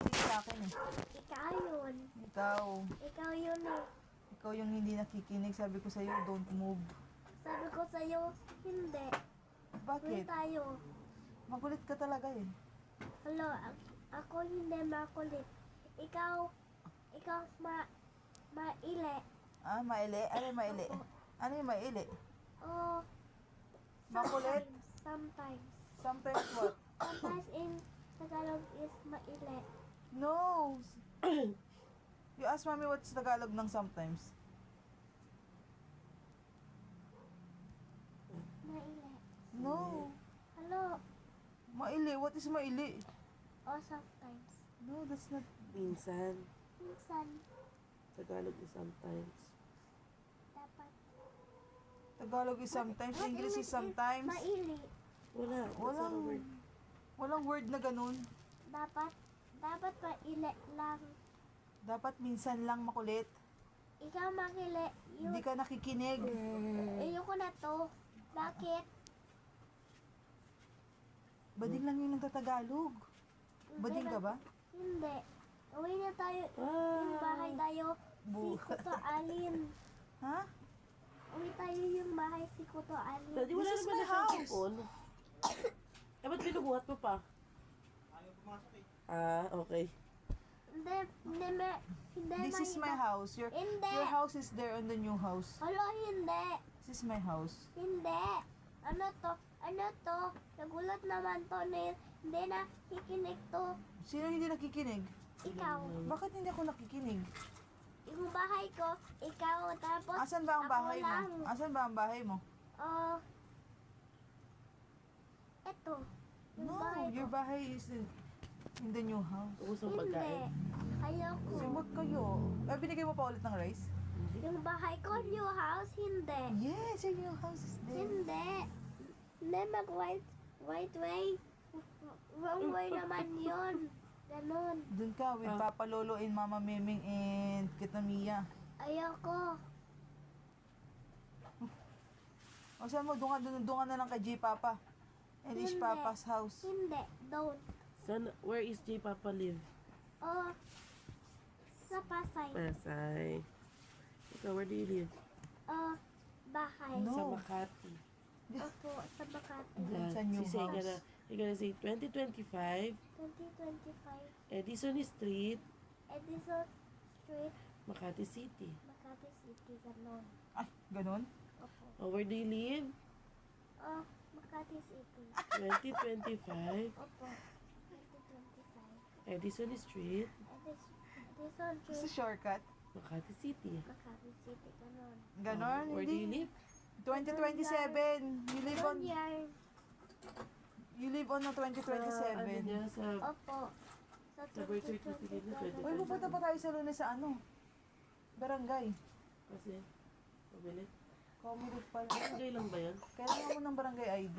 nakatingin sa akin eh. Ikaw yun. Ikaw. Ikaw yun eh. Ikaw yung hindi nakikinig. Sabi ko sa'yo, don't move. Sabi ko sa'yo, hindi. Uwi Bakit? tayo. Makulit ka talaga eh. Hello, ako hindi makulit. Ikaw maile. Ah, maili? Ano yung maili? Ano yung maili? Oh, Makulit? sometimes. Sometimes what? Sometimes in Tagalog is maile. No! You ask mommy what's Tagalog ng sometimes. Maile. No. Hello. Maili. What is maili? Oh, sometimes. No, that's not. Minsan. Minsan, Tagalog is sometimes. dapat. Tagalog is sometimes. What English is English sometimes. Maili. Wala. That's not a word. Walang word na ganun. Dapat maile lang. Dapat minsan lang makulit. Ikaw makile. Hindi ka nakikinig. Ayoko na to. Bakit? Bading lang yung nagtatagalog. Bading ka ba? Hindi. Uwi na tayo. Ah. Yung bahay tayo. Si Bu- Kuto Alin. Ha? Uwi tayo yung bahay si Kuto Alin. Daddy, wala This is naman my na siyang house. sipon. Eh, ba't binubuhat mo pa? Ah, okay. Hindi This is my house. Hindi. Your house is there on the new house. Alo, hindi. This is my house. Hindi. Ano to? Ano to? Nagulat naman to. Hindi na kikinig to. Sino hindi nakikinig? Ikaw. Bakit hindi ako nakikinig? Yung bahay ko, ikaw. Tapos, Asan ba ang ako bahay lang. mo? Asan ba ang bahay mo? Oh. Eto. Yung No, bahay your ko. bahay is in the new house. Ubus ang Hindi. pagkain. Ayoko. Kasi wag kayo. Binigay mo pa ulit ng rice? Yung bahay ko, new house, hindi. Yes, your new house is there. Hindi. Hindi right way. Wrong way naman yun. Ganon. Doon ka with Papa Lolo and Mama Meming and Kita Mia. Ayoko. O saan mo? Doon ka na lang kay G Papa. And Ish Hindi. Papa's house. Hindi. Don't. Where is J Papa live? Oh. Sa Pasay. Pasay. Ikaw, where do you live? Oh. Bahay. No. Sa Makati. Opo. Sa Makati. Doon sa new She say, house. you're gonna say 2025, 2025. Edison Street, Edison Street. Makati City. Makati City. Ganon. Ay, ganun? Opo. Oh, where do you live? Oh. Makati City. 2025, Opo. 2025. Edison Street, Edison This is Street. shortcut. Makati City. Makati City. Ganon. Ganon? Where do you Hindi. live? 2027. You live on Yan. you live on the Ano 2027. niya, sa Opo. Sa Sa birth certificate niya, pwede. Uy, pupunta pa tayo sa Lunes sa ano? Barangay. kasi, pabili. Commodore pala. Barangay lang ba yan? Kailangan mo ng barangay ID.